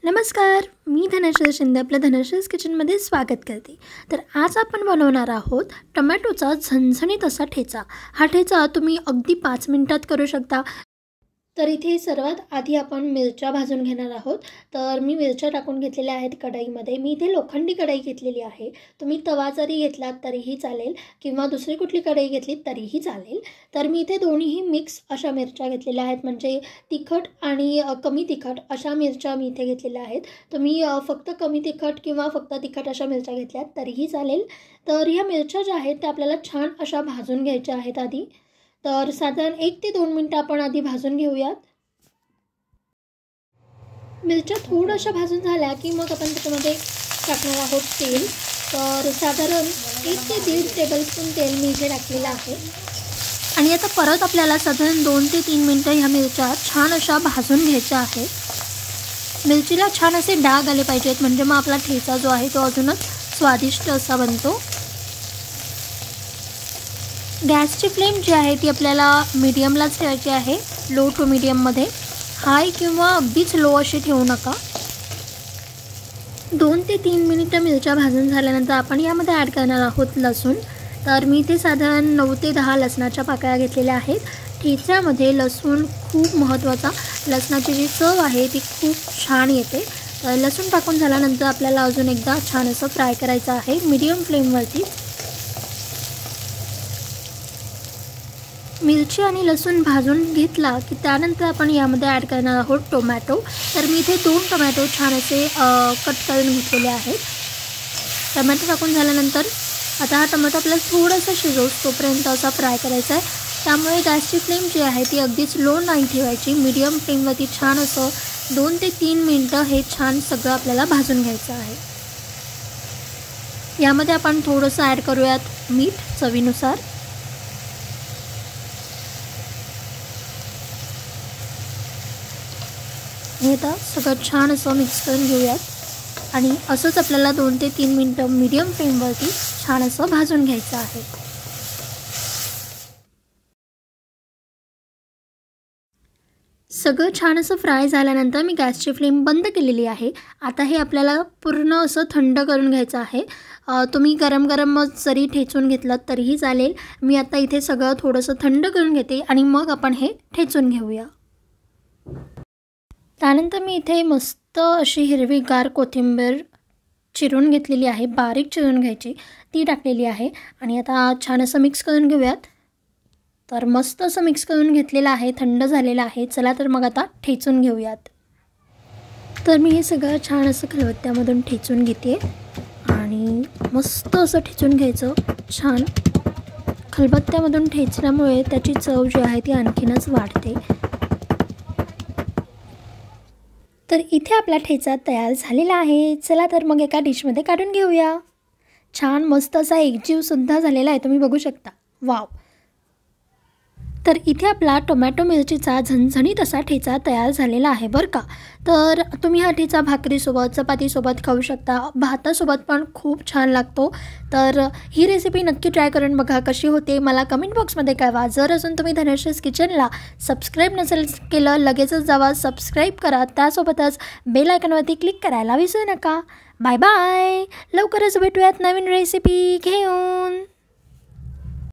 नमस्कार, मी धनश्री शिंदे आपल्या धनश्रीज किचनमध्ये स्वागत करते। तर आज आपण बनवणार आहोत टोमॅटोचा झणझणीत असा ठेचा। हा ठेचा तुम्ही अगदी 5 मिनिटात करू शकता। तर इथे सर्वात आधी आपण मिरच्या भाजून घेणार आहोत। तर मी मिरच्या टाकून घेतलेल्या आहेत कढईमध्ये। मी इथे लोखंडी कढई घेतलेली आहे। तुम्ही तवा जरी घेतलात तरीही चालेल किंवा दुसरी कुठली कढई घेतली तरीही चालेल। तर मी इथे दोन्हीही मिक्स अशा मिरच्या घेतलेल्या आहेत, म्हणजे तिखट आणि कमी तिखट अशा मिरच्या मी इथे घेतलेल्या आहेत। तुम्ही फक्त कमी तिखट किंवा फक्त तिखट अशा मिरच्या घेतल्यात तरीही चालेल। तर ह्या मिरच्या ज्या आहेत त्या आपल्याला छान अशा भाजून घ्यायच्या आहेत आधी। तर साधारण 1 ते 2 मिनिटं आपण आधी भाजून घेऊयात। मिरच्या थोड्याशा भाजून झाल्या की मग आपण त्याच्यामध्ये टाकणार आहोत तेल। तर साधारण 1 ते 1.5 टेबलस्पून तेल मी इथे टाकलेलं आहे। आणि आता परत आपल्याला साधारण 2 ते 3 मिनिटं ह्या मिरच्या छान अशा भाजून घ्यायच्या आहेत। मिरचीला छान असे डाग आले पाहिजेत, म्हणजे मग आपला ठेचा जो आहे तो अजूनच स्वादिष्ट असा बनतो। गॅसची फ्लेम जी आहे ती आपल्याला मीडियमलाच ठेवायची आहे, लो टू मीडियममध्ये। हाय किंवा अगदीच लो अशी ठेवू नका। 2 ते 3 मिनिटं मिरच्या भाजून झाल्यानंतर आपण यामध्ये ॲड करणार आहोत लसूण। तर मी इथे साधारण 9 ते 10 लसणाच्या पाकळ्या घेतलेल्या आहेत। ठेच्यामध्ये लसूण खूप महत्त्वाचा, लसणाची जी चव आहे ती खूप छान येते। तर लसूण टाकून झाल्यानंतर आपल्याला अजून एकदा छान असं फ्राय करायचं आहे मीडियम फ्लेमवरती। मिरची आणि लसूण भाजून घेतला की त्यानंतर आपण यामध्ये ॲड करणार आहोत टोमॅटो। तर मी इथे 2 टोमॅटो छान असे कट करून घेतलेले आहेत। टोमॅटो टाकून झाल्यानंतर आता हा टोमॅटो आपल्याला थोडासा शिजवतो तोपर्यंत असा फ्राय करायचा आहे। त्यामुळे गॅसची फ्लेम जी आहे ती अगदीच लो नाही ठेवायची, मीडियम फ्लेमवरती छान असं 2 ते 3 मिनिटं हे छान सगळं आपल्याला भाजून घ्यायचं आहे। यामध्ये आपण थोडंसं ॲड करूयात मीठ चवीनुसार। हे आता सगळं छान असं मिक्स करून घेऊयात आणि असंच आपल्याला 2 ते 3 मिनिटं मीडियम फ्लेमवरती छान असं भाजून घ्यायचं आहे। सगळं छान असं फ्राय झाल्यानंतर मी गॅसची फ्लेम बंद केलेली आहे। आता हे आपल्याला पूर्ण असं थंड करून घ्यायचं आहे। तुम्ही गरम गरम जरी ठेचून घेतलं तरीही चालेल। मी आता इथे सगळं थोडंसं थंड करून घेते आणि मग आपण हे ठेचून घेऊया। त्यानंतर मी इथे मस्त अशी हिरवीगार कोथिंबीर चिरून घेतलेली आहे, बारीक चिरून घ्यायची, ती टाकलेली आहे। आणि आता छान असं मिक्स करून घेऊयात। तर मस्त असं मिक्स करून घेतलेलं आहे, थंड झालेलं आहे। चला तर मग आता ठेचून घेऊयात। तर मी हे सगळं छान असं खलबत्त्यामधून ठेचून घेते आणि मस्त असं ठेचून घ्यायचं। छान खलबत्त्यामधून ठेचल्यामुळे त्याची चव जी आहे ती आणखीनच वाढते। तर इथे आपला ठेचा तयार झालेला आहे। चला तर मग एका डिशमध्ये काढून घेऊया। छान मस्त असा एकजीवसुद्धा झालेला आहे, तुम्ही बघू शकता। वाव! तर इथे आपला टोमॅटो मिरचीचा झणझणीत असा ठेचा तयार झालेला आहे बरं का। तर तुम्ही हा ठेचा भाकरीसोबत, चपातीसोबत खाऊ शकता, भातासोबत पण खूप छान लागतो। तर ही रेसिपी नक्की ट्राय करून बघा कशी होते, मला कमेंट बॉक्समध्ये कळवा। जर अजून तुम्ही धनश्रीज किचनला सबस्क्राईब नसेल केलं लगेचच जावा, सबस्क्राईब करा। त्यासोबतच बेल आयकॉनवरती क्लिक करायला विसरू नका। बाय बाय, लवकरच भेटूयात नवीन रेसिपी घेऊन।